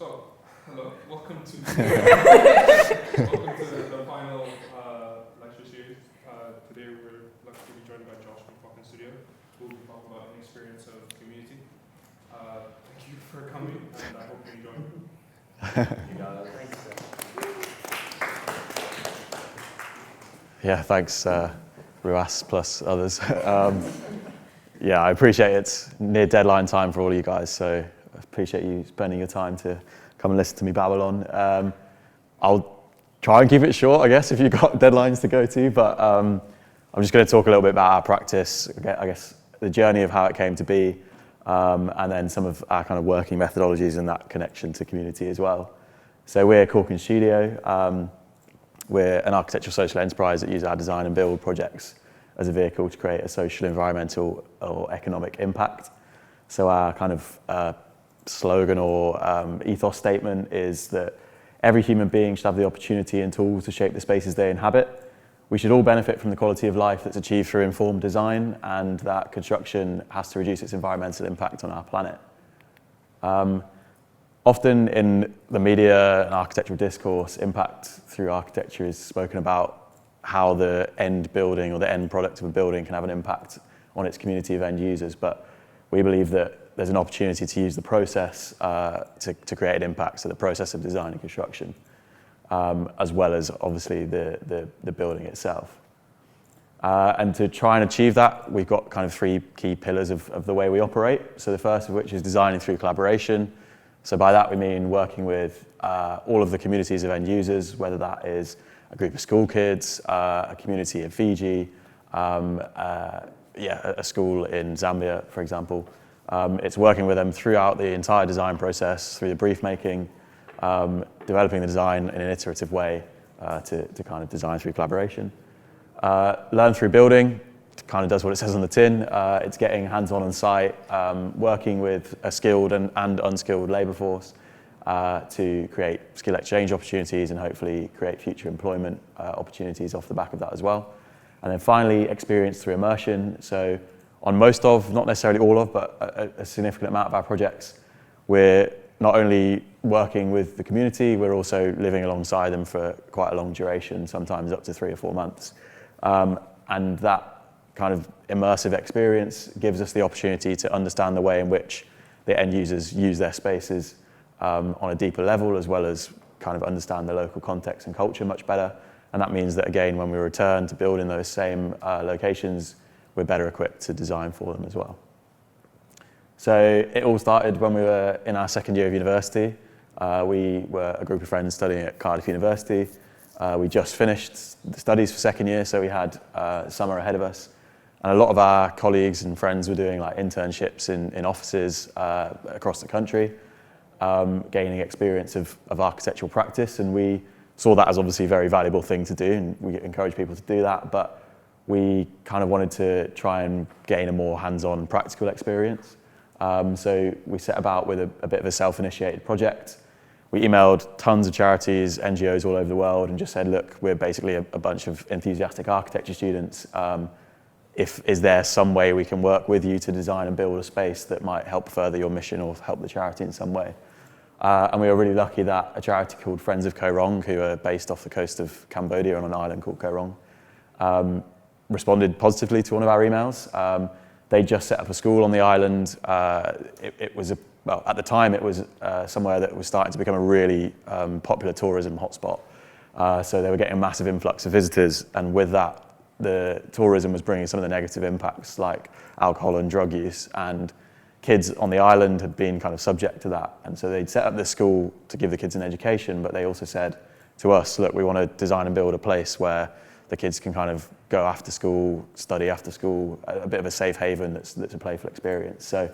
So, hello, welcome to the final lecture series. Today we're lucky to be joined by Josh from CAUKIN Studio, who will be talking about an experience of community. Thank you for coming, and I hope you enjoy it. Yeah, thanks, Ruas plus others. Yeah, I appreciate it's near deadline time for all of you guys, so I appreciate you spending your time to come and listen to me babble on. I'll try and keep it short, I guess, if you've got deadlines to go to, but I'm just going to talk a little bit about our practice, I guess the journey of how it came to be, and then some of our kind of working methodologies and that connection to community as well. So we're CAUKIN Studio. We're an architectural social enterprise that uses our design and build projects as a vehicle to create a social, environmental, or economic impact. So our kind of slogan or ethos statement is that every human being should have the opportunity and tools to shape the spaces they inhabit. We should all benefit from the quality of life that's achieved through informed design, and that construction has to reduce its environmental impact on our planet. Often in the media and architectural discourse, impact through architecture is spoken about how the end building or the end product of a building can have an impact on its community of end users. But we believe that there's an opportunity to use the process to create an impact, so the process of design and construction, as well as obviously the building itself. And to try and achieve that, we've got kind of three key pillars of the way we operate. So the first of which is designing through collaboration. So by that we mean working with all of the communities of end users, whether that is a group of school kids, a community in Fiji, a school in Zambia, for example. It's working with them throughout the entire design process, through the brief making, developing the design in an iterative way to kind of design through collaboration. Learn through building kind of does what it says on the tin. It's getting hands-on on site, working with a skilled and unskilled labour force to create skill exchange opportunities and hopefully create future employment opportunities off the back of that as well. And then finally, experience through immersion. So on most of, not necessarily all of, but a significant amount of our projects, we're not only working with the community, we're also living alongside them for quite a long duration, sometimes up to 3 or 4 months. And that kind of immersive experience gives us the opportunity to understand the way in which the end users use their spaces on a deeper level, as well as kind of understand the local context and culture much better. And that means that, again, when we return to build in those same locations, we're better equipped to design for them as well. So it all started when we were in our second year of university. We were a group of friends studying at Cardiff University. We just finished the studies for second year, so we had summer ahead of us. And a lot of our colleagues and friends were doing like internships in offices across the country, gaining experience of architectural practice. And we saw that as obviously a very valuable thing to do, and we encourage people to do that. But we kind of wanted to try and gain a more hands-on practical experience. So we set about with a bit of a self-initiated project. We emailed tons of charities, NGOs all over the world, and just said, look, we're basically a bunch of enthusiastic architecture students. Is there some way we can work with you to design and build a space that might help further your mission or help the charity in some way? And we were really lucky that a charity called Friends of Koh Rong, who are based off the coast of Cambodia on an island called Koh Rong, responded positively to one of our emails. They just set up a school on the island. It was, at the time, it was somewhere that was starting to become a really popular tourism hotspot. So they were getting a massive influx of visitors, and with that, the tourism was bringing some of the negative impacts like alcohol and drug use, and kids on the island had been kind of subject to that. And so they'd set up this school to give the kids an education, but they also said to us, look, we want to design and build a place where the kids can kind of go after school, study after school, a bit of a safe haven that's a playful experience. So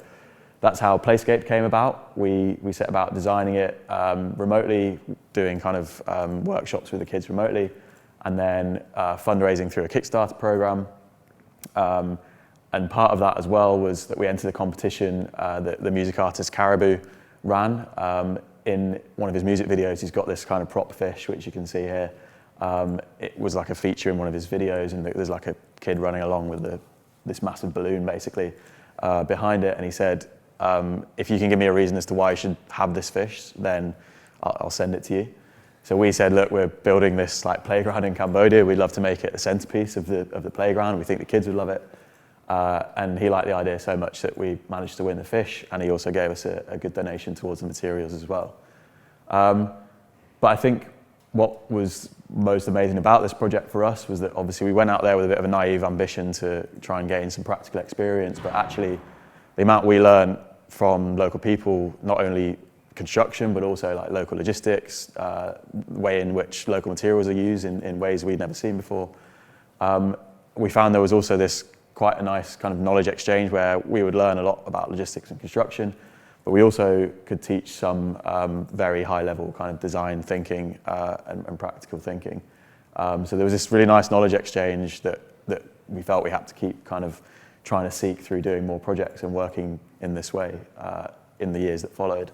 that's how Playscape came about. We set about designing it remotely, doing kind of workshops with the kids remotely, and then fundraising through a Kickstarter program. And part of that as well was that we entered a competition that the music artist Caribou ran. In one of his music videos, he's got this kind of prop fish, which you can see here. It was like a feature in one of his videos, and there's like a kid running along with this massive balloon basically behind it. And he said, If you can give me a reason as to why you should have this fish, then I'll send it to you. So we said, look, we're building this like playground in Cambodia. We'd love to make it the centerpiece of the playground. We think the kids would love it. And he liked the idea so much that we managed to win the fish, and he also gave us a good donation towards the materials as well. But I think what was most amazing about this project for us was that obviously we went out there with a bit of a naive ambition to try and gain some practical experience, but actually the amount we learned from local people, not only construction, but also like local logistics, the way in which local materials are used in ways we'd never seen before. We found there was also this quite a nice kind of knowledge exchange where we would learn a lot about logistics and construction, but we also could teach some very high level kind of design thinking and practical thinking. So there was this really nice knowledge exchange that we felt we had to keep kind of trying to seek through doing more projects and working in this way in the years that followed.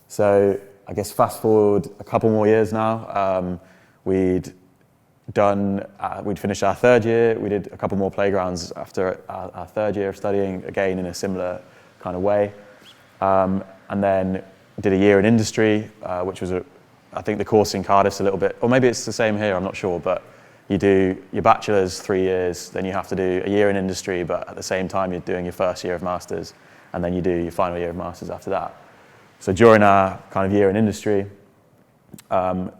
So I guess fast forward a couple more years now, we'd finished our third year. We did a couple more playgrounds after our third year of studying, again in a similar kind of way. And then did a year in industry, which was, I think the course in Cardiff's a little bit, or maybe it's the same here, I'm not sure, but you do your bachelor's 3 years, then you have to do a year in industry, but at the same time you're doing your first year of masters, and then you do your final year of masters after that. So during our kind of year in industry,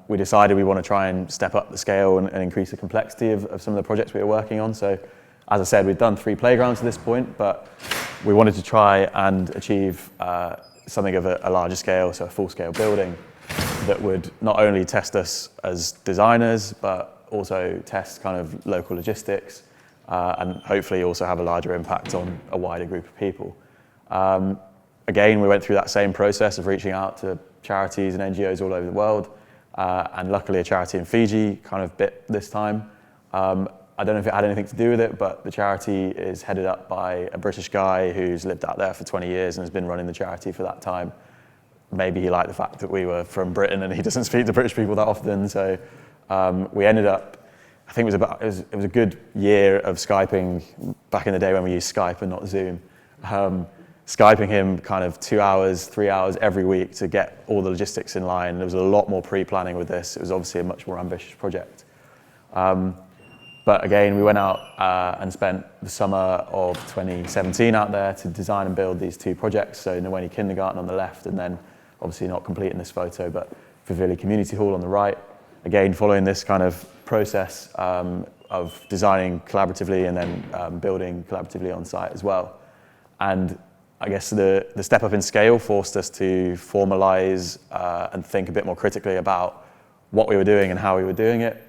we decided we want to try and step up the scale and increase the complexity of some of the projects we were working on. So as I said, we've done 3 playgrounds to this point, but we wanted to try and achieve something of a larger scale, so a full-scale building that would not only test us as designers, but also test kind of local logistics and hopefully also have a larger impact on a wider group of people. Again, we went through that same process of reaching out to charities and NGOs all over the world, and luckily a charity in Fiji kind of bit this time. I don't know if it had anything to do with it, but the charity is headed up by a British guy who's lived out there for 20 years and has been running the charity for that time. Maybe he liked the fact that we were from Britain and he doesn't speak to British people that often, so we ended up, I think it was a good year of Skyping back in the day when we used Skype and not Zoom. Skyping him kind of 2 hours, 3 hours every week to get all the logistics in line. There was a lot more pre-planning with this. It was obviously a much more ambitious project. But again, we went out and spent the summer of 2017 out there to design and build these 2 projects. So Nweni Kindergarten on the left, and then obviously not complete in this photo, but Vivili Community Hall on the right. Again, following this kind of process of designing collaboratively and then building collaboratively on site as well. And I guess the step up in scale forced us to formalize and think a bit more critically about what we were doing and how we were doing it.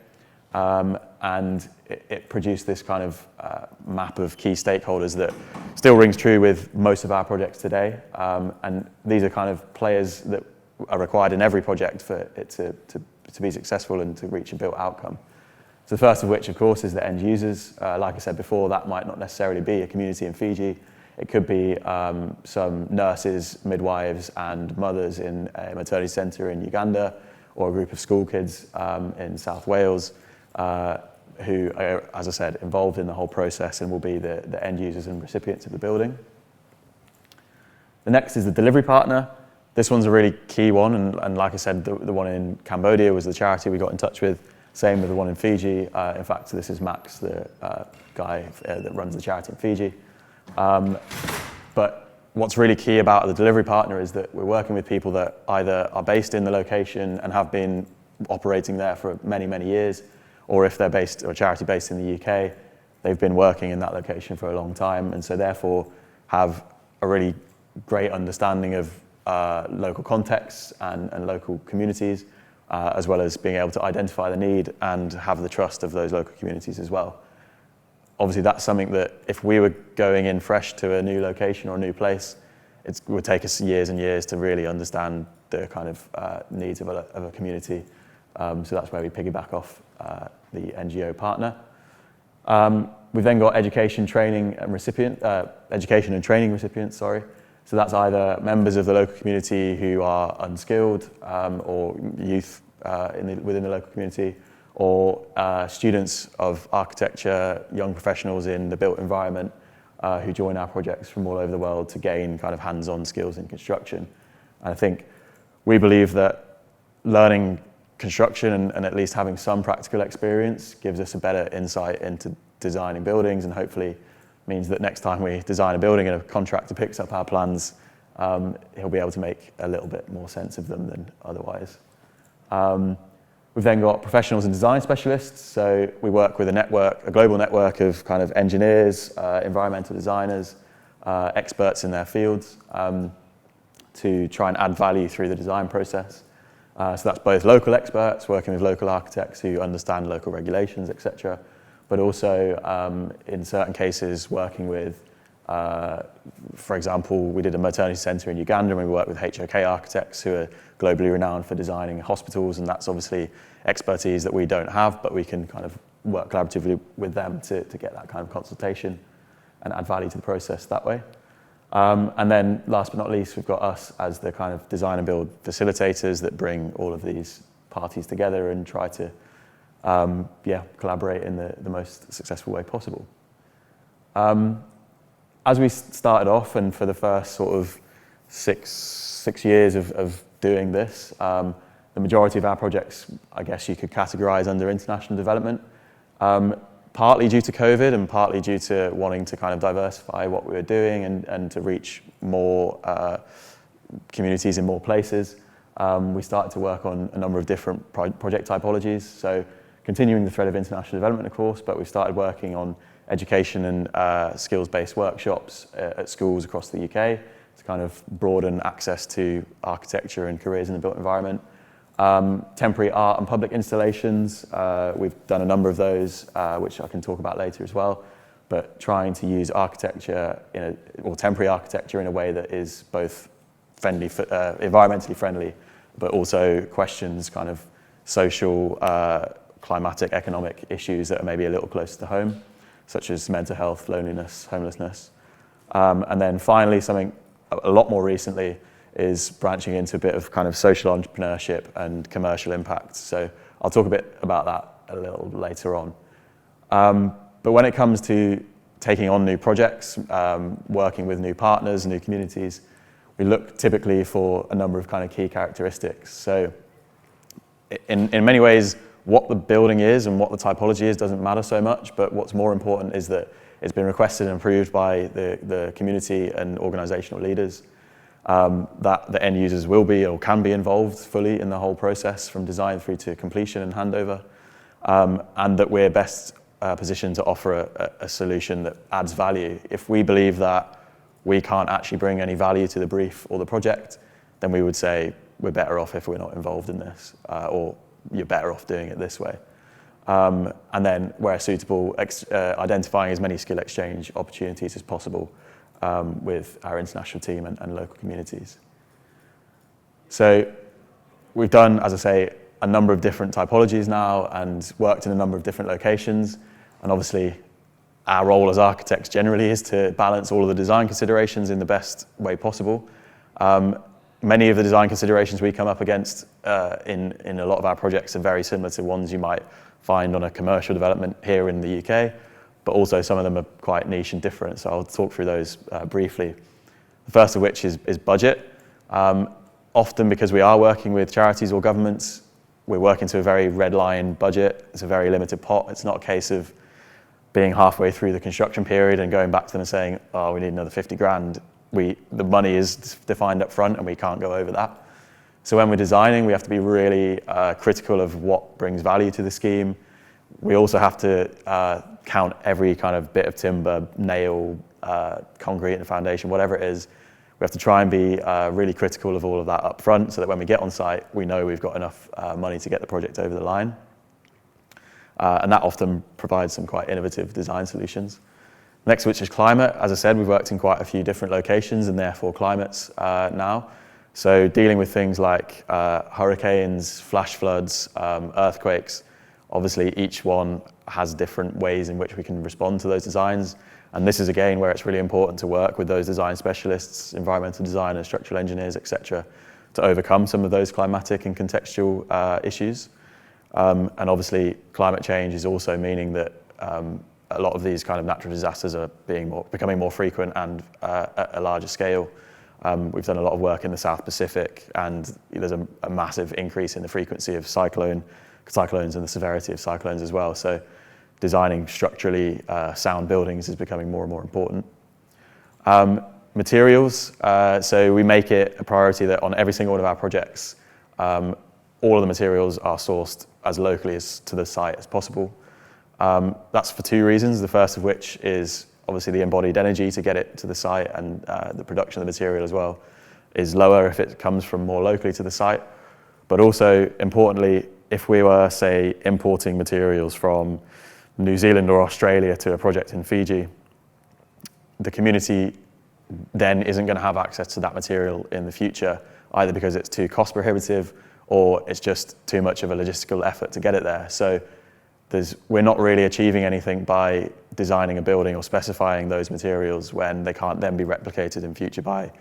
And it produced this kind of map of key stakeholders that still rings true with most of our projects today. And these are kind of players that are required in every project for it to be successful and to reach a built outcome. So the first of which, of course, is the end users. Like I said before, that might not necessarily be a community in Fiji. It could be some nurses, midwives, and mothers in a maternity centre in Uganda, or a group of school kids in South Wales, who are, as I said, involved in the whole process and will be the end users and recipients of the building. The next is the delivery partner. This one's a really key one, and like I said, the one in Cambodia was the charity we got in touch with. Same with the one in Fiji. In fact, this is Max, the guy that runs the charity in Fiji. But what's really key about the delivery partner is that we're working with people that either are based in the location and have been operating there for many, many years, or if they're based, or a charity based in the UK, they've been working in that location for a long time, and so therefore have a really great understanding of local contexts and local communities, as well as being able to identify the need and have the trust of those local communities as well. Obviously, that's something that if we were going in fresh to a new location or a new place, it would take us years and years to really understand the kind of needs of a community. So that's where we piggyback off the NGO partner. We've then got education and training recipients, sorry. So that's either members of the local community who are unskilled, or youth within the local community, or students of architecture, young professionals in the built environment, who join our projects from all over the world to gain kind of hands-on skills in construction. And I think we believe that learning construction and at least having some practical experience gives us a better insight into designing buildings, and hopefully means that next time we design a building and a contractor picks up our plans, he'll be able to make a little bit more sense of them than otherwise. We've then got professionals and design specialists. So we work with a global network of kind of engineers, environmental designers, experts in their fields to try and add value through the design process. So that's both local experts working with local architects who understand local regulations, etc., but also in certain cases working with, for example, we did a maternity centre in Uganda and we worked with HOK architects who are globally renowned for designing hospitals, and that's obviously expertise that we don't have, but we can kind of work collaboratively with them to get that kind of consultation and add value to the process that way. And then last but not least, we've got us as the kind of design and build facilitators that bring all of these parties together and try to collaborate in the most successful way possible. As we started off, and for the first sort of six years of doing this, the majority of our projects, I guess you could categorize under international development, partly due to COVID and partly due to wanting to kind of diversify what we were doing and to reach more communities in more places. We started to work on a number of different project typologies. So continuing the thread of international development, of course, but we started working on education and skills-based workshops at schools across the UK to kind of broaden access to architecture and careers in the built environment. Temporary art and public installations, we've done a number of those, which I can talk about later as well, but trying to use architecture or temporary architecture in a way that is both friendly, environmentally friendly, but also questions kind of social, climatic, economic issues that are maybe a little closer to home, such as mental health, loneliness, homelessness. And then finally, something a lot more recently is branching into a bit of kind of social entrepreneurship and commercial impact. So I'll talk a bit about that a little later on. But when it comes to taking on new projects, working with new partners, new communities, we look typically for a number of kind of key characteristics. So in many ways, what the building is and what the typology is doesn't matter so much, but what's more important is that it's been requested and approved by the community and organizational leaders, that the end users will be or can be involved fully in the whole process from design through to completion and handover, and that we're best positioned to offer a solution that adds value. If we believe that we can't actually bring any value to the brief or the project, then we would say we're better off if we're not involved in this, or you're better off doing it this way. And then, where suitable, identifying as many skill exchange opportunities as possible with our international team and local communities. So we've done, as I say, a number of different typologies now and worked in a number of different locations. And obviously, our role as architects generally is to balance all of the design considerations in the best way possible. Many of the design considerations we come up against in a lot of our projects are very similar to ones you might find on a commercial development here in the UK, but also some of them are quite niche and different, so I'll talk through those briefly. The first of which is budget. Often because we are working with charities or governments, we're working to a very red line budget. It's a very limited pot. It's not a case of being halfway through the construction period and going back to them and saying, oh, we need another 50 grand. The money is defined up front and we can't go over that. So when we're designing, we have to be really critical of what brings value to the scheme. We also have to count every kind of bit of timber, nail, concrete in the foundation, whatever it is. We have to try and be really critical of all of that up front so that when we get on site, we know we've got enough money to get the project over the line. And that often provides some quite innovative design solutions. Next, which is climate. As I said, we've worked in quite a few different locations and therefore climates now. So dealing with things like hurricanes, flash floods, earthquakes, obviously each one has different ways in which we can respond to those designs. And this is again where it's really important to work with those design specialists, environmental designers, structural engineers, etc., to overcome some of those climatic and contextual issues. And obviously climate change is also meaning that a lot of these kind of natural disasters are becoming more frequent and at a larger scale. We've done a lot of work in the South Pacific, and there's a massive increase in the frequency of cyclones and the severity of cyclones as well. So designing structurally sound buildings is becoming more and more important. Materials, so we make it a priority that on every single one of our projects, all of the materials are sourced as locally as to the site as possible. That's for two reasons, the first of which is obviously the embodied energy to get it to the site, and the production of the material as well is lower if it comes from more locally to the site. But also, importantly, if we were, say, importing materials from New Zealand or Australia to a project in Fiji, the community then isn't going to have access to that material in the future, either because it's too cost prohibitive or it's just too much of a logistical effort to get it there. So we're not really achieving anything by designing a building or specifying those materials when they can't then be replicated in future by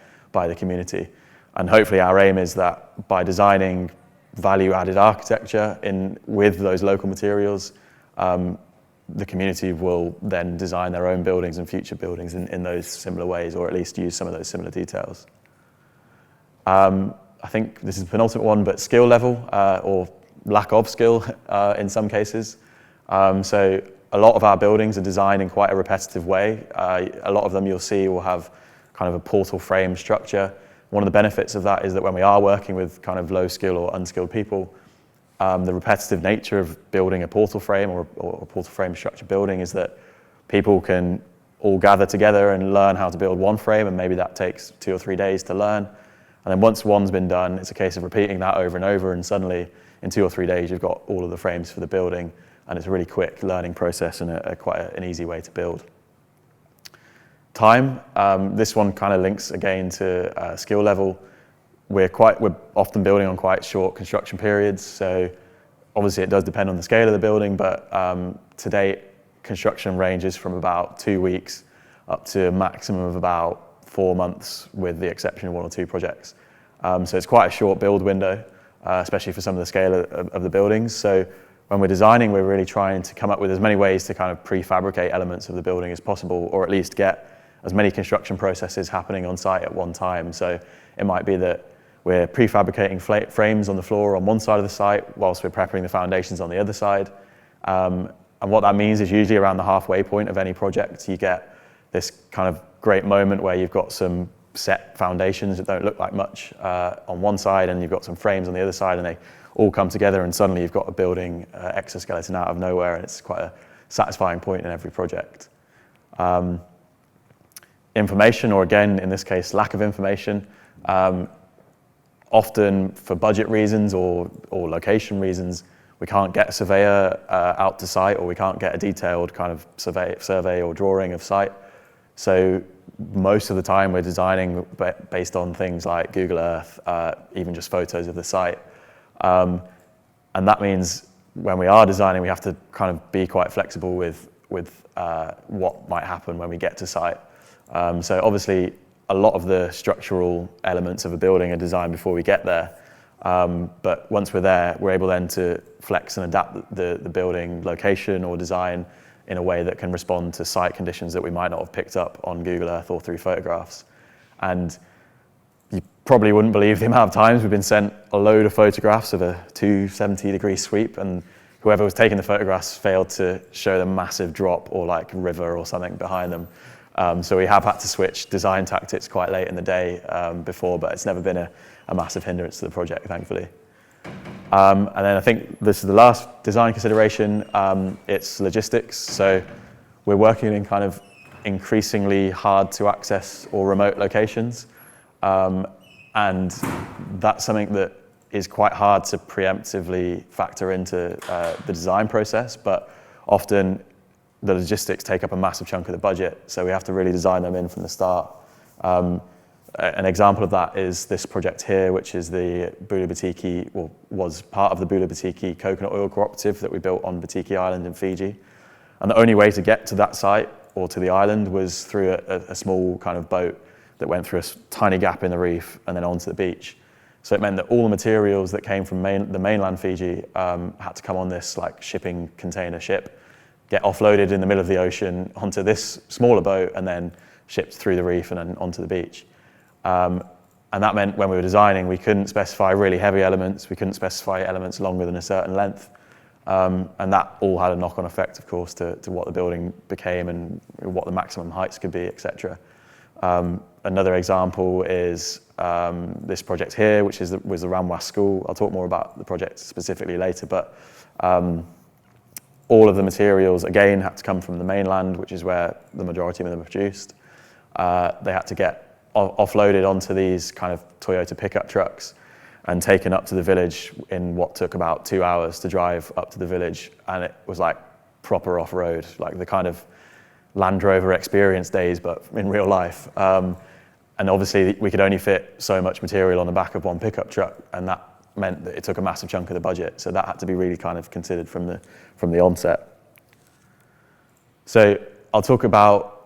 the community. And hopefully our aim is that by designing value-added architecture with those local materials, the community will then design their own buildings and future buildings in those similar ways, or at least use some of those similar details. I think this is the penultimate one, but skill level or lack of skill in some cases. So a lot of our buildings are designed in quite a repetitive way. A lot of them you'll see will have kind of a portal frame structure. One of the benefits of that is that when we are working with kind of low skill or unskilled people, the repetitive nature of building a portal frame or a portal frame structure building is that people can all gather together and learn how to build one frame, and maybe that takes 2 or 3 days to learn. And then once one's been done, it's a case of repeating that over and over, and suddenly in 2 or 3 days you've got all of the frames for the building, and it's a really quick learning process and quite an easy way to build. Time, this one kind of links again to skill level. We're often building on quite short construction periods, so obviously it does depend on the scale of the building, but to date, construction ranges from about 2 weeks up to a maximum of about 4 months, with the exception of 1 or 2 projects. So it's quite a short build window, especially for some of the scale of the buildings. So when we're designing, we're really trying to come up with as many ways to kind of prefabricate elements of the building as possible, or at least get as many construction processes happening on site at one time. So it might be that we're prefabricating frames on the floor on one side of the site whilst we're prepping the foundations on the other side. And what that means is usually around the halfway point of any project, you get this kind of great moment where you've got some set foundations that don't look like much on one side, and you've got some frames on the other side, and they all come together, and suddenly you've got a building exoskeleton out of nowhere, and it's quite a satisfying point in every project. Information, or again, in this case, lack of information. Often for budget reasons or location reasons, we can't get a surveyor out to site, or we can't get a detailed kind of survey or drawing of site. So most of the time we're designing based on things like Google Earth, even just photos of the site. And that means when we are designing, we have to kind of be quite flexible with what might happen when we get to site. So obviously, a lot of the structural elements of a building are designed before we get there. But once we're there, we're able then to flex and adapt the building location or design in a way that can respond to site conditions that we might not have picked up on Google Earth or through photographs. And you probably wouldn't believe the amount of times we've been sent a load of photographs of a 270-degree sweep, and whoever was taking the photographs failed to show the massive drop or like river or something behind them. So we have had to switch design tactics quite late in the day before, but it's never been a massive hindrance to the project, thankfully. And then I think this is the last design consideration, it's logistics. So we're working in kind of increasingly hard to access or remote locations. And that's something that is quite hard to preemptively factor into the design process, but often the logistics take up a massive chunk of the budget, so we have to really design them in from the start. An example of that is this project here, which is the Bula Batiki, or was part of the Bula Batiki coconut oil cooperative that we built on Batiki Island in Fiji. And the only way to get to that site or to the island was through a small kind of boat that went through a tiny gap in the reef and then onto the beach. So it meant that all the materials that came from the mainland Fiji had to come on this like shipping container ship, get offloaded in the middle of the ocean onto this smaller boat and then shipped through the reef and then onto the beach. And that meant when we were designing, we couldn't specify really heavy elements, we couldn't specify elements longer than a certain length. And that all had a knock-on effect, of course, to what the building became and what the maximum heights could be, etc. Another example is this project here, which was the Ramwas School. I'll talk more about the project specifically later, but all of the materials, again, had to come from the mainland, which is where the majority of them are produced. They had to get offloaded onto these kind of Toyota pickup trucks and taken up to the village in what took about 2 hours to drive up to the village. And it was like proper off-road, like the kind of Land Rover experience days, but in real life. And obviously we could only fit so much material on the back of one pickup truck, and that meant that it took a massive chunk of the budget. So that had to be really kind of considered from the onset. So I'll talk about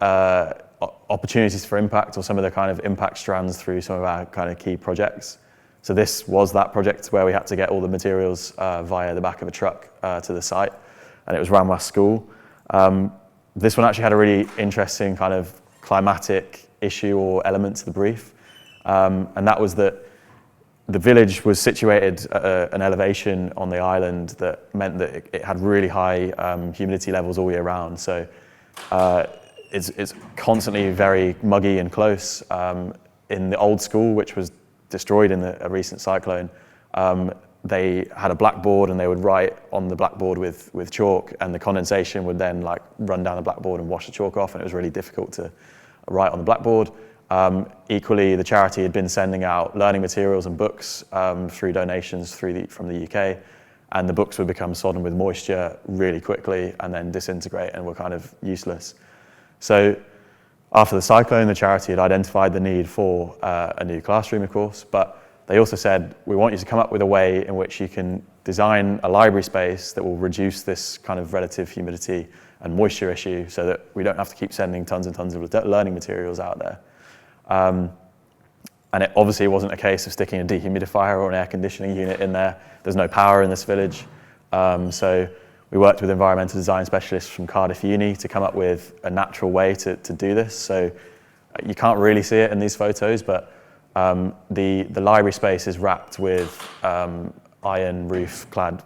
opportunities for impact, or some of the kind of impact strands through some of our kind of key projects. So this was that project where we had to get all the materials via the back of a truck to the site, and it was Ramwas School. This one actually had a really interesting kind of climatic issue or element to the brief, and that was that the village was situated at an elevation on the island that meant that it had really high humidity levels all year round. So it's constantly very muggy and close. In the old school, which was destroyed in a recent cyclone, they had a blackboard and they would write on the blackboard with chalk, and the condensation would then like run down the blackboard and wash the chalk off, and it was really difficult to write on the blackboard. Equally, the charity had been sending out learning materials and books through donations from the UK, and the books would become sodden with moisture really quickly and then disintegrate and were kind of useless. So after the cyclone, the charity had identified the need for a new classroom, of course, but they also said, we want you to come up with a way in which you can design a library space that will reduce this kind of relative humidity and moisture issue so that we don't have to keep sending tons and tons of learning materials out there. And it obviously wasn't a case of sticking a dehumidifier or an air conditioning unit in there. There's no power in this village. So we worked with environmental design specialists from Cardiff Uni to come up with a natural way to do this. So you can't really see it in these photos, but the library space is wrapped with iron roof clad,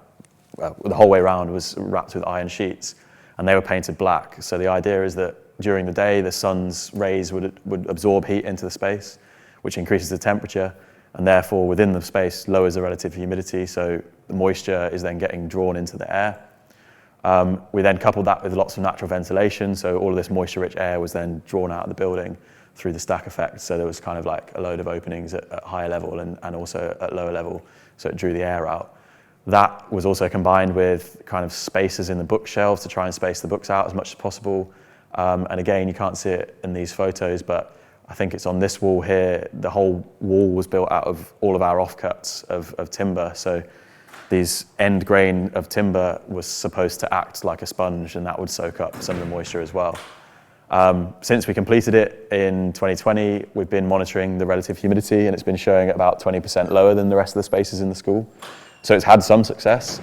well, the whole way around was wrapped with iron sheets, and they were painted black. So the idea is that during the day, the sun's rays would absorb heat into the space, which increases the temperature, and therefore within the space lowers the relative humidity, so the moisture is then getting drawn into the air. We then coupled that with lots of natural ventilation, so all of this moisture-rich air was then drawn out of the building through the stack effect, so there was kind of like a load of openings at higher level and also at lower level, so it drew the air out. That was also combined with kind of spaces in the bookshelves to try and space the books out as much as possible. And again, you can't see it in these photos, but I think it's on this wall here. The whole wall was built out of all of our offcuts of timber. So these end grain of timber was supposed to act like a sponge, and that would soak up some of the moisture as well. Since we completed it in 2020, we've been monitoring the relative humidity, and it's been showing at about 20% lower than the rest of the spaces in the school. So it's had some success.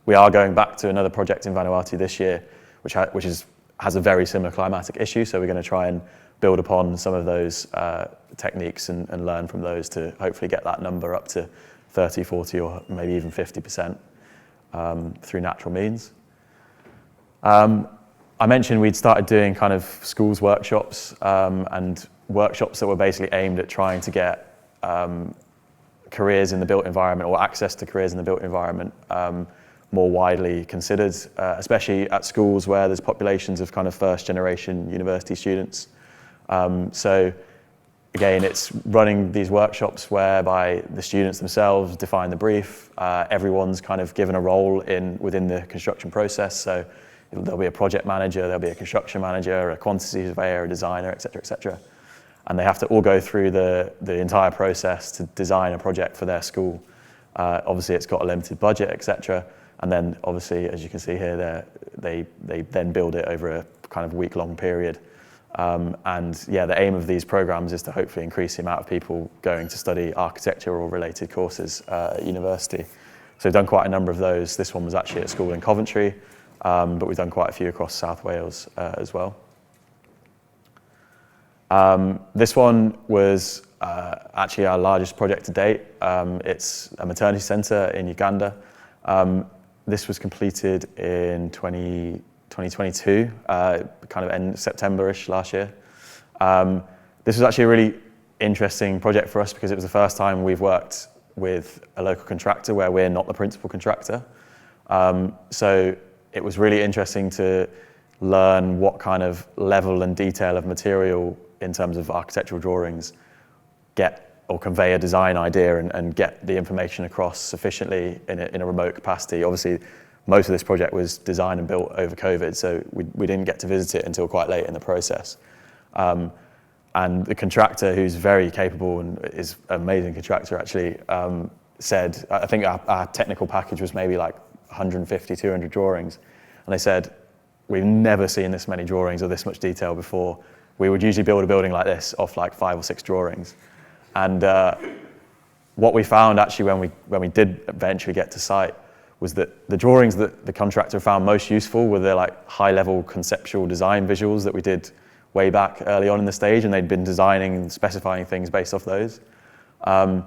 We are going back to another project in Vanuatu this year, which has a very similar climatic issue. So we're going to try and build upon some of those techniques and learn from those to hopefully get that number up to 30, 40, or maybe even 50% through natural means. I mentioned we'd started doing kind of schools workshops and workshops that were basically aimed at trying to get careers in the built environment, or access to careers in the built environment, more widely considered, especially at schools where there's populations of kind of first generation university students. So again, it's running these workshops whereby the students themselves define the brief. Everyone's kind of given a role within the construction process. So there'll be a project manager, there'll be a construction manager, a quantity surveyor, a designer, et cetera, et cetera. And they have to all go through the entire process to design a project for their school. Obviously, it's got a limited budget, et cetera. And then obviously, as you can see here, they then build it over a kind of week-long period. And yeah, the aim of these programs is to hopefully increase the amount of people going to study architecture or related courses at university. So we've done quite a number of those. This one was actually at a school in Coventry, but we've done quite a few across South Wales as well. This one was actually our largest project to date. It's a maternity centre in Uganda. This was completed in 2022, kind of end September-ish last year. This was actually a really interesting project for us because it was the first time we've worked with a local contractor where we're not the principal contractor. So it was really interesting to learn what kind of level and detail of material in terms of architectural drawings get or convey a design idea and get the information across sufficiently in a remote capacity. Obviously, most of this project was designed and built over COVID, so we didn't get to visit it until quite late in the process. And the contractor, who's very capable and is an amazing contractor actually, said, I think our technical package was maybe like 150, 200 drawings. And they said, we've never seen this many drawings or this much detail before. We would usually build a building like this off like 5 or 6 drawings. And what we found actually when we did eventually get to site was that the drawings that the contractor found most useful were the like high-level conceptual design visuals that we did way back early on in the stage, and they'd been designing and specifying things based off those. And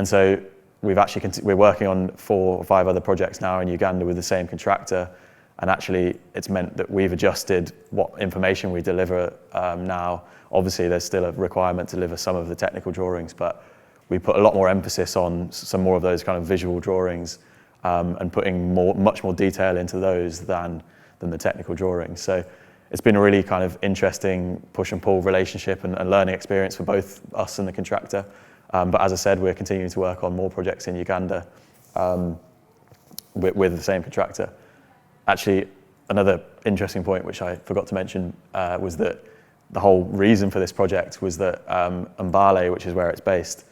so we're working on 4 or 5 other projects now in Uganda with the same contractor, and actually it's meant that we've adjusted what information we deliver now. Obviously there's still a requirement to deliver some of the technical drawings, but we put a lot more emphasis on some more of those kind of visual drawings and putting much more detail into those than the technical drawings. So it's been a really kind of interesting push and pull relationship and learning experience for both us and the contractor. But as I said, we're continuing to work on more projects in Uganda with the same contractor. Actually, another interesting point, which I forgot to mention, was that the whole reason for this project was that Mbale, which is where it's based,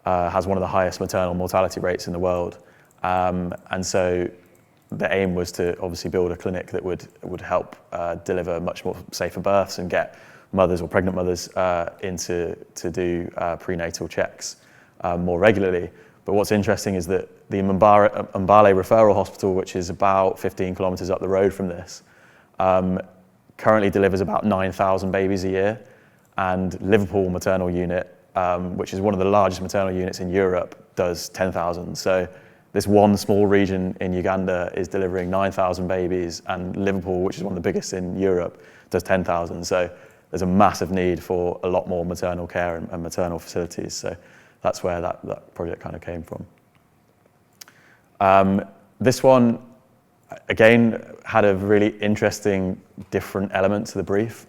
has one of the highest maternal mortality rates in the world. And so the aim was to obviously build a clinic that would help deliver much more safer births and get mothers or pregnant mothers to do prenatal checks more regularly. But what's interesting is that the Mbale Referral Hospital, which is about 15 kilometres up the road from this, currently delivers about 9,000 babies a year, and Liverpool Maternal Unit, which is one of the largest maternal units in Europe, does 10,000. So this one small region in Uganda is delivering 9,000 babies, and Liverpool, which is one of the biggest in Europe, does 10,000. So there's a massive need for a lot more maternal care and maternal facilities. So that's where that project kind of came from. This one, again, had a really interesting, different element to the brief.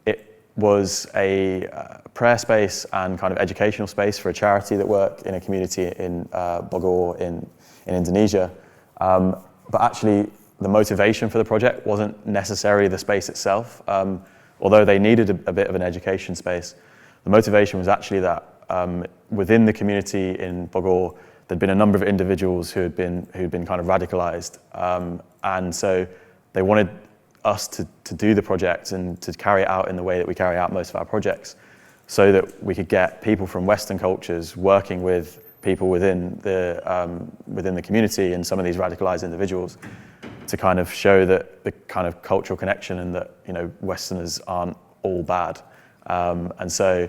It was a prayer space and kind of educational space for a charity that work in a community in Bogor in Indonesia. But actually, the motivation for the project wasn't necessarily the space itself. Although they needed a bit of an education space, the motivation was actually that within the community in Bogor, there'd been a number of individuals who'd been kind of radicalized, and so they wanted us to do the project and to carry it out in the way that we carry out most of our projects, so that we could get people from Western cultures working with people within the community and some of these radicalized individuals to kind of show that the kind of cultural connection and that, you know, Westerners aren't all bad. And so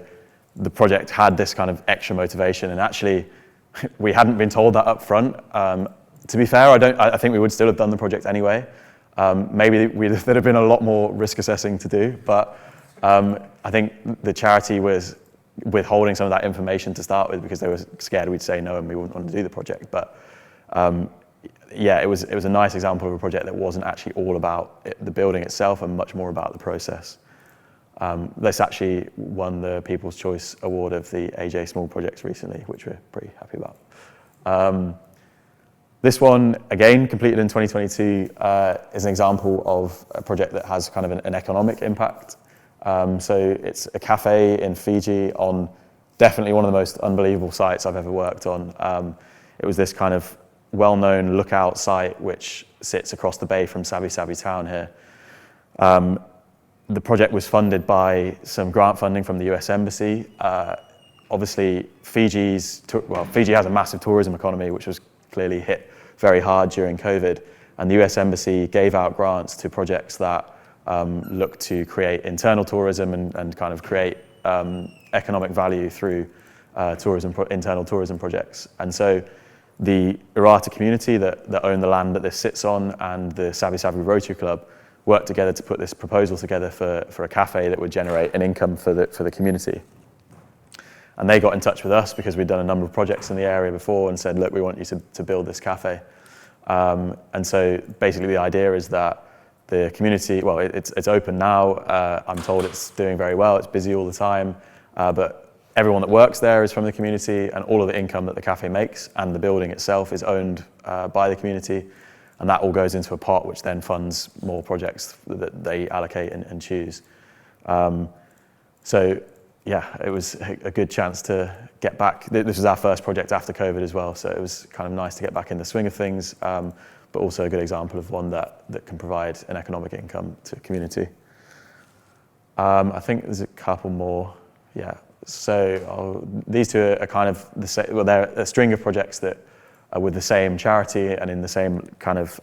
the project had this kind of extra motivation, and actually we hadn't been told that up front. To be fair, I think we would still have done the project anyway. Maybe there'd have been a lot more risk assessing to do, but I think the charity was withholding some of that information to start with because they were scared we'd say no and we wouldn't want to do the project. But yeah, it was a nice example of a project that wasn't actually all about the building itself and much more about the process. This actually won the People's Choice Award of the AJ Small Projects recently, which we're pretty happy about. This one, again, completed in 2022, is an example of a project that has kind of an economic impact. So it's a cafe in Fiji on definitely one of the most unbelievable sites I've ever worked on. It was this kind of well-known lookout site which sits across the bay from Sabi Sabi town here. The project was funded by some grant funding from the US Embassy. Obviously, Fiji has a massive tourism economy, which was clearly hit very hard during COVID. and the US Embassy gave out grants to projects that look to create internal tourism and kind of create economic value through internal tourism projects. And so the Irata community that own the land that this sits on and the Savi Savi Rotary Club worked together to put this proposal together for a cafe that would generate an income for the community. And they got in touch with us because we'd done a number of projects in the area before and said, look, we want you to build this cafe. And so basically the idea is that the community, well, it's open now. I'm told it's doing very well. It's busy all the time. But everyone that works there is from the community, and all of the income that the cafe makes and the building itself is owned by the community. And that all goes into a pot, which then funds more projects that they allocate and choose. So yeah, it was a good chance to get back. This was our first project after COVID as well, so it was kind of nice to get back in the swing of things, but also a good example of one that can provide an economic income to a community. I think there's a couple more, yeah. So these two are kind of the same, well, they're a string of projects that are with the same charity and in the same kind of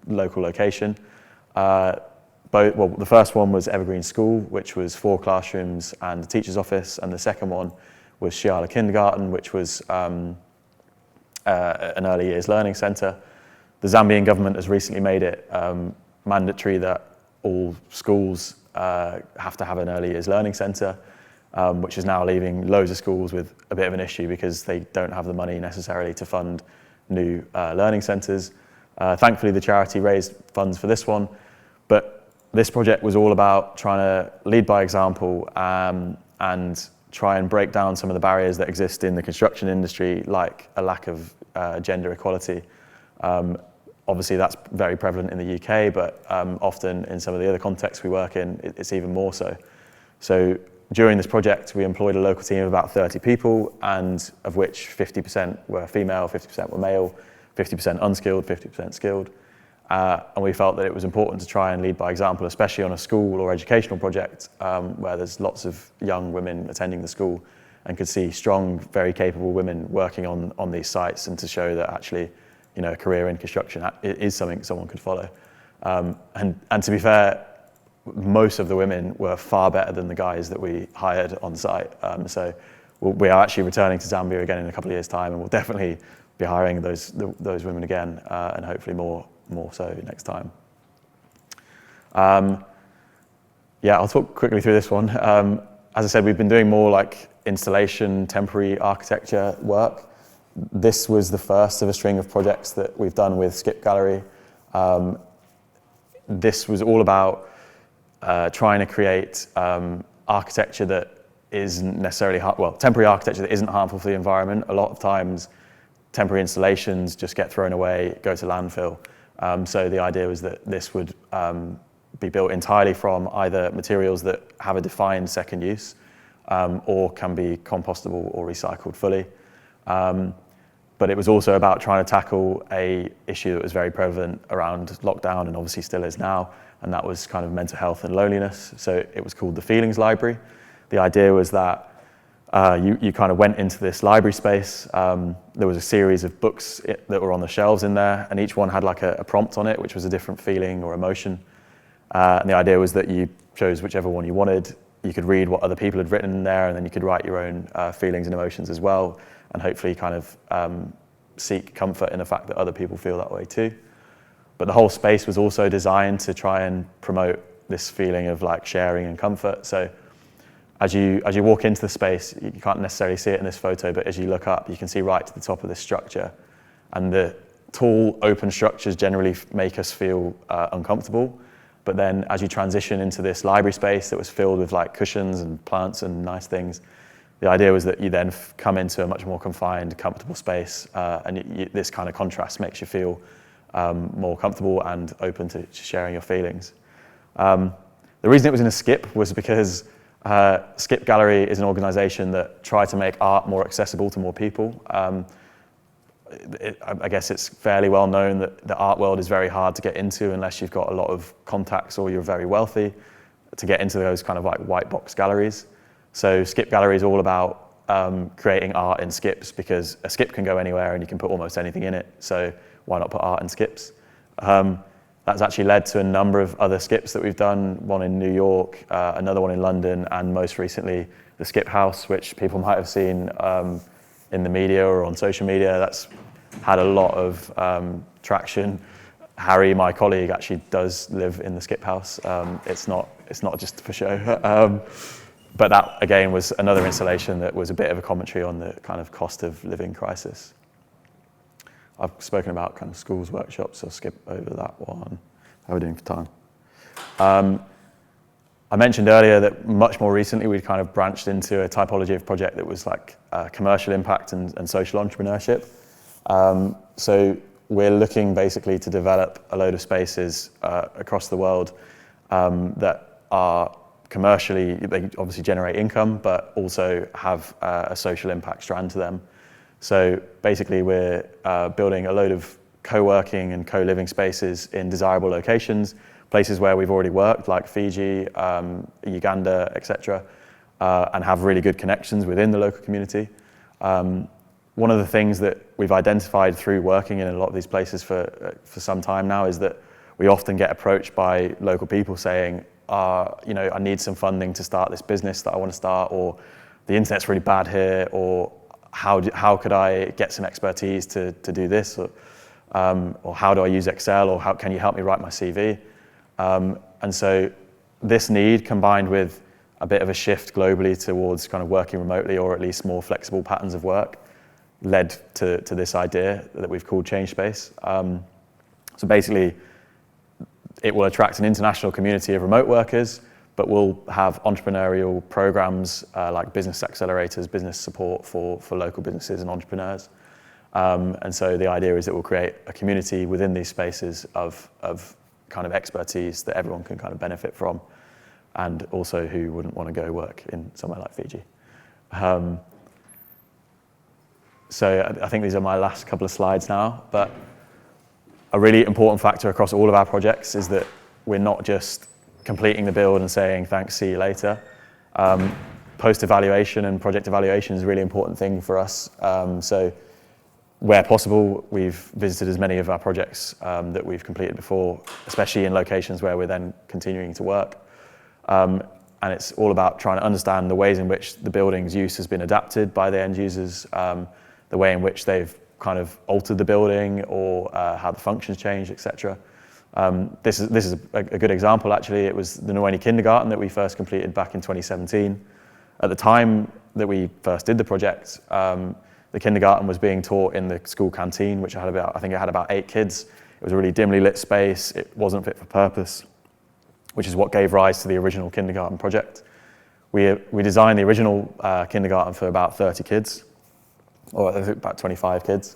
local location. The first one was Evergreen School, which was 4 classrooms and a teacher's office, and the second one was Shiala Kindergarten, which was an early years learning centre. The Zambian government has recently made it mandatory that all schools have to have an early years learning centre, which is now leaving loads of schools with a bit of an issue because they don't have the money necessarily to fund new learning centres. Thankfully, the charity raised funds for this one, but this project was all about trying to lead by example and try and break down some of the barriers that exist in the construction industry, like a lack of gender equality. Obviously, that's very prevalent in the UK, but often in some of the other contexts we work in, it's even more so. So during this project, we employed a local team of about 30 people, and of which 50% were female, 50% were male, 50% unskilled, 50% skilled. And we felt that it was important to try and lead by example, especially on a school or educational project where there's lots of young women attending the school, and could see strong, very capable women working on these sites, and to show that actually, you know, a career in construction is something someone could follow. And to be fair, most of the women were far better than the guys that we hired on site. So we are actually returning to Zambia again in a couple of years' time, and we'll definitely be hiring those women again, and hopefully more so next time. Yeah, I'll talk quickly through this one. As I said, we've been doing more like installation, temporary architecture work. This was the first of a string of projects that we've done with Skip Gallery. This was all about trying to create architecture that isn't necessarily, temporary architecture that isn't harmful for the environment. A lot of times, temporary installations just get thrown away, go to landfill. So the idea was that this would be built entirely from either materials that have a defined second use, or can be compostable or recycled fully. But it was also about trying to tackle a issue that was very prevalent around lockdown, and obviously still is now, and that was kind of mental health and loneliness. So it was called the Feelings Library. The idea was that you kind of went into this library space. There was a series of books that were on the shelves in there, and each one had like a prompt on it, which was a different feeling or emotion. And the idea was that you chose whichever one you wanted. You could read what other people had written in there, and then you could write your own feelings and emotions as well, and hopefully kind of seek comfort in the fact that other people feel that way too. But the whole space was also designed to try and promote this feeling of like sharing and comfort. So as you walk into the space, you can't necessarily see it in this photo, but as you look up, you can see right to the top of this structure. And the tall, open structures generally make us feel uncomfortable. But then as you transition into this library space that was filled with like cushions and plants and nice things, the idea was that you then come into a much more confined, comfortable space, and this kind of contrast makes you feel more comfortable and open to sharing your feelings. The reason it was in a skip was because Skip Gallery is an organisation that tried to make art more accessible to more people. I guess it's fairly well known that the art world is very hard to get into unless you've got a lot of contacts or you're very wealthy to get into those kind of like white box galleries. So Skip Gallery is all about creating art in skips, because a skip can go anywhere and you can put almost anything in it. So why not put art in skips? That's actually led to a number of other skips that we've done, one in New York, another one in London, and most recently the Skip House, which people might have seen in the media or on social media. That's had a lot of traction. Harry, my colleague, actually does live in the Skip House. It's not just for show. But that, again, was another installation that was a bit of a commentary on the kind of cost of living crisis. I've spoken about kind of schools, workshops, so I'll skip over that one. How are we doing for time? I mentioned earlier that much more recently we'd kind of branched into a typology of project that was like commercial impact and social entrepreneurship. So we're looking basically to develop a load of spaces across the world that are commercially, they obviously generate income, but also have a social impact strand to them. So basically we're building a load of co-working and co-living spaces in desirable locations, places where we've already worked, like Fiji, Uganda, etc., and have really good connections within the local community. One of the things that we've identified through working in a lot of these places for some time now is that we often get approached by local people saying, I need some funding to start this business that I want to start, or the internet's really bad here, or how could I get some expertise to do this, or how do I use Excel, or how can you help me write my CV? And so this need, combined with a bit of a shift globally towards kind of working remotely, or at least more flexible patterns of work, led to this idea that we've called Change Space. So basically, it will attract an international community of remote workers, but we'll have entrepreneurial programs like business accelerators, business support for local businesses and entrepreneurs. And so the idea is that we'll create a community within these spaces of kind of expertise that everyone can kind of benefit from, and also who wouldn't want to go work in somewhere like Fiji. So I think these are my last couple of slides now, but a really important factor across all of our projects is that we're not just completing the build and saying, thanks, see you later. Post-evaluation and project evaluation is a really important thing for us. So where possible, we've visited as many of our projects that we've completed before, especially in locations where we're then continuing to work. And it's all about trying to understand the ways in which the building's use has been adapted by the end users, the way in which they've kind of altered the building, or how the functions change, etc. This is a good example, actually. It was the Nweni kindergarten that we first completed back in 2017. At the time that we first did the project, the kindergarten was being taught in the school canteen, which I think it had about 8 kids. It was a really dimly lit space. It wasn't fit for purpose, which is what gave rise to the original kindergarten project. We designed the original kindergarten for about 30 kids, or I think about 25 kids.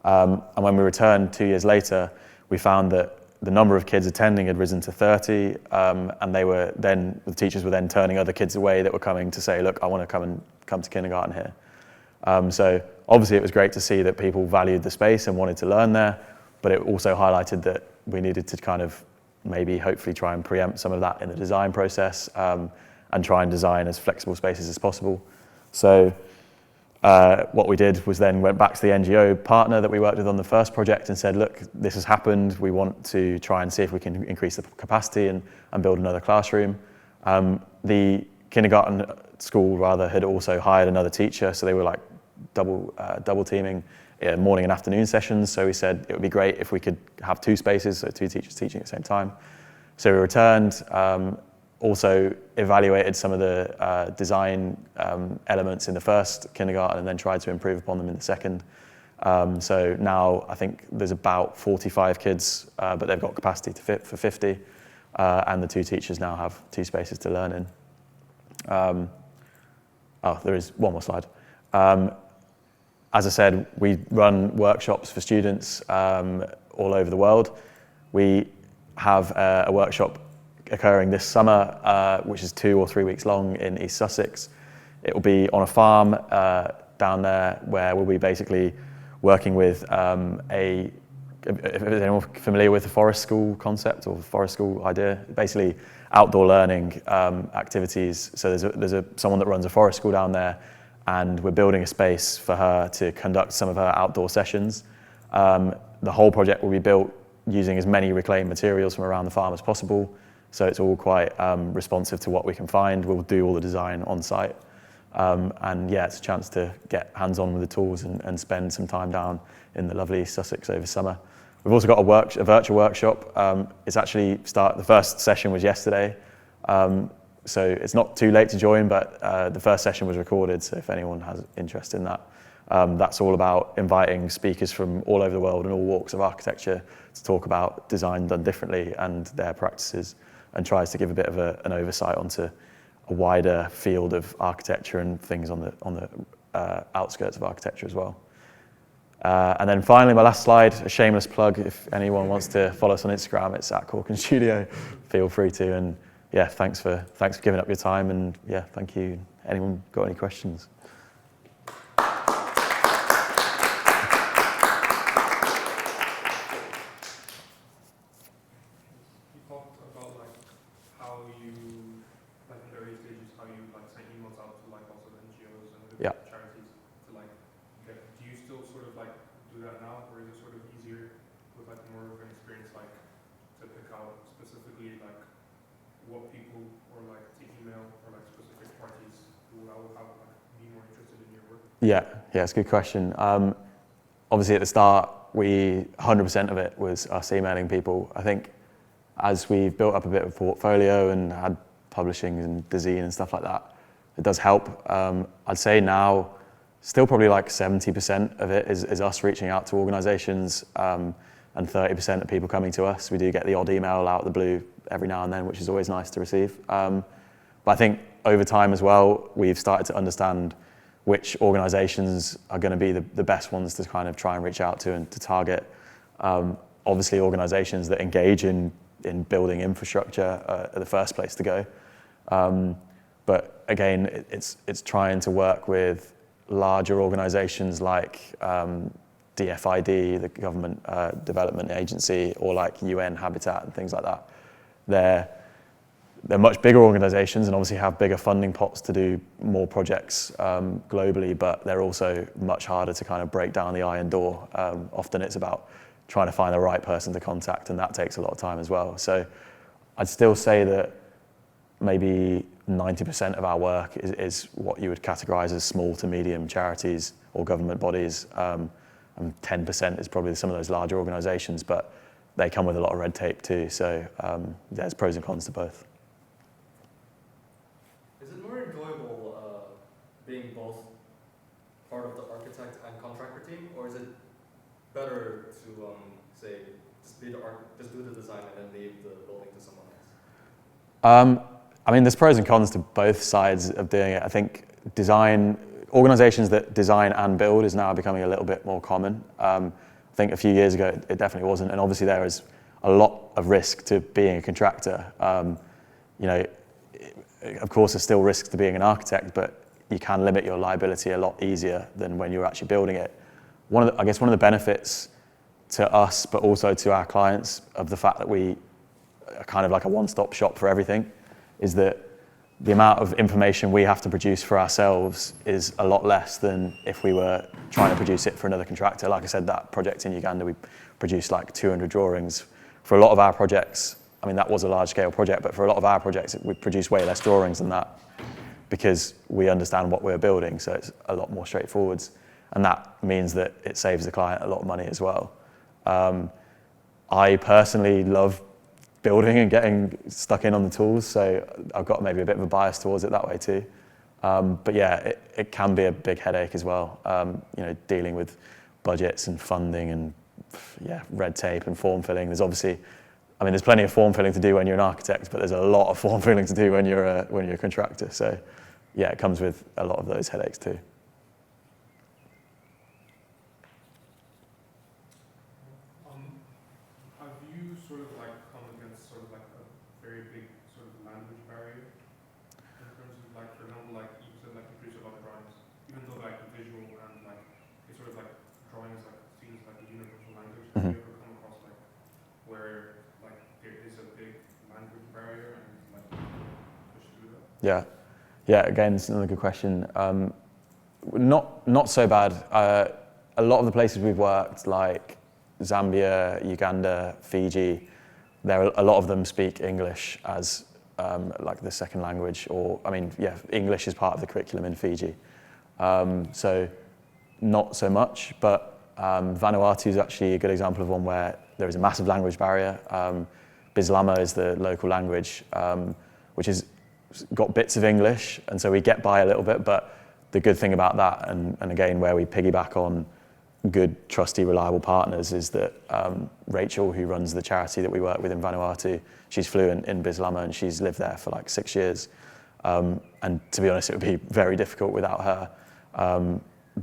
And when we returned 2 years later, we found that the number of kids attending had risen to 30, and the teachers were then turning other kids away that were coming to say, look, I want to come to kindergarten here. So obviously it was great to see that people valued the space and wanted to learn there, but it also highlighted that we needed to kind of maybe hopefully try and preempt some of that in the design process, and try and design as flexible spaces as possible. So what we did was then went back to the NGO partner that we worked with on the first project and said, look, this has happened. We want to try and see if we can increase the capacity and build another classroom. The kindergarten school had also hired another teacher, so they were like double teaming morning and afternoon sessions. So we said it would be great if we could have 2 spaces, so 2 teachers teaching at the same time. So we returned, also evaluated some of the design elements in the first kindergarten, and then tried to improve upon them in the second. So now I think there's about 45 kids, but they've got capacity to fit for 50, and the 2 teachers now have 2 spaces to learn in. There is one more slide. As I said, we run workshops for students all over the world. We have a workshop occurring this summer, which is 2 or 3 weeks long in East Sussex. It will be on a farm down there, where we'll be basically working with if anyone familiar with the forest school concept or forest school idea, basically outdoor learning activities. So there's someone that runs a forest school down there, and we're building a space for her to conduct some of her outdoor sessions. The whole project will be built using as many reclaimed materials from around the farm as possible. So it's all quite responsive to what we can find. We'll do all the design on site. And yeah, it's a chance to get hands-on with the tools and spend some time down in the lovely Sussex over summer. We've also got a virtual workshop. It's actually the first session was yesterday. So it's not too late to join, but the first session was recorded. So if anyone has interest in that, that's all about inviting speakers from all over the world and all walks of architecture to talk about design done differently and their practices, and tries to give a bit of an oversight onto a wider field of architecture and things on the outskirts of architecture as well. And then finally, my last slide, a shameless plug. If anyone wants to follow us on Instagram, it's at CAUKIN Studio. Feel free to. And yeah, thanks for giving up your time. And yeah, thank you. Anyone got any questions? Yeah. Charities to like get, do you still sort of like do that now, or is it sort of easier with like more of an experience like to pick out specifically like what people or like to email or like specific parties who will have like be more interested in your work? Yeah, it's a good question. Obviously at the start, 100% of it was us emailing people. I think as we've built up a bit of a portfolio and had publishing and the zine and stuff like that, it does help. I'd say now, still probably like 70% of it is us reaching out to organisations, and 30% of people coming to us. We do get the odd email out of the blue every now and then, which is always nice to receive. But I think over time as well, we've started to understand which organisations are going to be the best ones to kind of try and reach out to and to target. Obviously, organisations that engage in building infrastructure are the first place to go. But again, it's trying to work with larger organisations like DFID, the Government Development Agency, or like UN Habitat and things like that. They're much bigger organisations and obviously have bigger funding pots to do more projects globally, but they're also much harder to kind of break down the iron door. Often it's about trying to find the right person to contact, and that takes a lot of time as well. So I'd still say that maybe 90% of our work is what you would categorise as small to medium charities or government bodies, and 10% is probably some of those larger organisations, but they come with a lot of red tape too, so there's pros and cons to both. Is it more enjoyable being both part of the architect and contractor team, or is it better to say just do the design and then leave the building to someone else? I mean, there's pros and cons to both sides of doing it. I think organisations that design and build is now becoming a little bit more common. I think a few years ago it definitely wasn't, and obviously there is a lot of risk to being a contractor. Of course there's still risks to being an architect, but you can limit your liability a lot easier than when you're actually building it. I guess one of the benefits to us, but also to our clients, of the fact that we are kind of like a one-stop shop for everything, is that the amount of information we have to produce for ourselves is a lot less than if we were trying to produce it for another contractor. Like I said, that project in Uganda, we produced like 200 drawings. For a lot of our projects, I mean, that was a large-scale project, but for a lot of our projects, we produce way less drawings than that because we understand what we're building, so it's a lot more straightforward. And that means that it saves the client a lot of money as well. I personally love building and getting stuck in on the tools, so I've got maybe a bit of a bias towards it that way too. But yeah, it can be a big headache as well, dealing with budgets and funding and red tape and form filling. There's plenty of form filling to do when you're an architect, but there's a lot of form filling to do when you're a contractor. So yeah, it comes with a lot of those headaches too. Have you sort of like come against sort of like a very big sort of language barrier in terms of like, for example, like you said, like the use of other drawings, even though like the visual and like it's sort of like drawing is like seen as like a universal language. Have you ever come across like where like there is a big language barrier and like push through that? Yeah. Again, it's another good question. Not so bad. A lot of the places we've worked, like Zambia, Uganda, Fiji, a lot of them speak English as like the second language, or English is part of the curriculum in Fiji. So not so much, but Vanuatu is actually a good example of one where there is a massive language barrier. Bislama is the local language, which has got bits of English, and so we get by a little bit, but the good thing about that, and again, where we piggyback on good, trusty, reliable partners, is that Rachel, who runs the charity that we work with in Vanuatu, she's fluent in Bislama and she's lived there for like 6 years. And to be honest, it would be very difficult without her.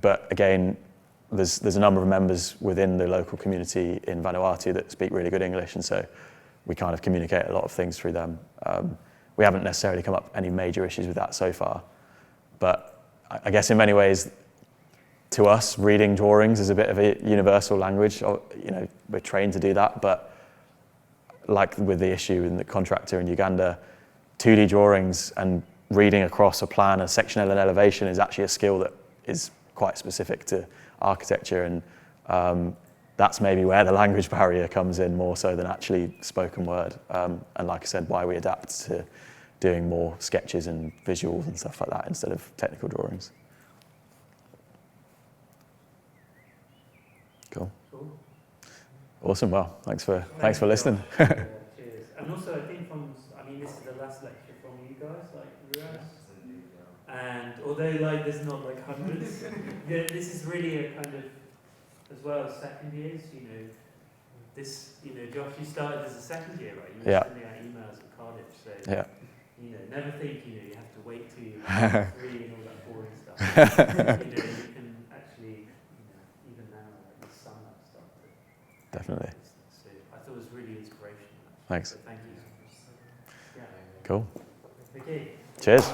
But again, there's a number of members within the local community in Vanuatu that speak really good English, and so we kind of communicate a lot of things through them. We haven't necessarily come up any major issues with that so far, but I guess in many ways, to us, reading drawings is a bit of a universal language. We're trained to do that, but like with the issue in the contractor in Uganda, 2D drawings and reading across a plan, a sectional and elevation is actually a skill that is quite specific to architecture, and that's maybe where the language barrier comes in more so than actually spoken word. And like I said, why we adapt to doing more sketches and visuals and stuff like that instead of technical drawings. Cool. Awesome. Well, thanks for listening. Cheers. And also, I think this is the last lecture from you guys, and although there's not hundreds, this is really a kind of, as well as second years, Josh, you started as a second year, right? You were sending out emails at Cardiff, so never think you have to wait till you're three and all that boring stuff. You can actually, even now, the sum that stuff. Definitely. So I thought it was really inspirational. Thanks. So thank you. Yeah. Cool. Okay. Cheers.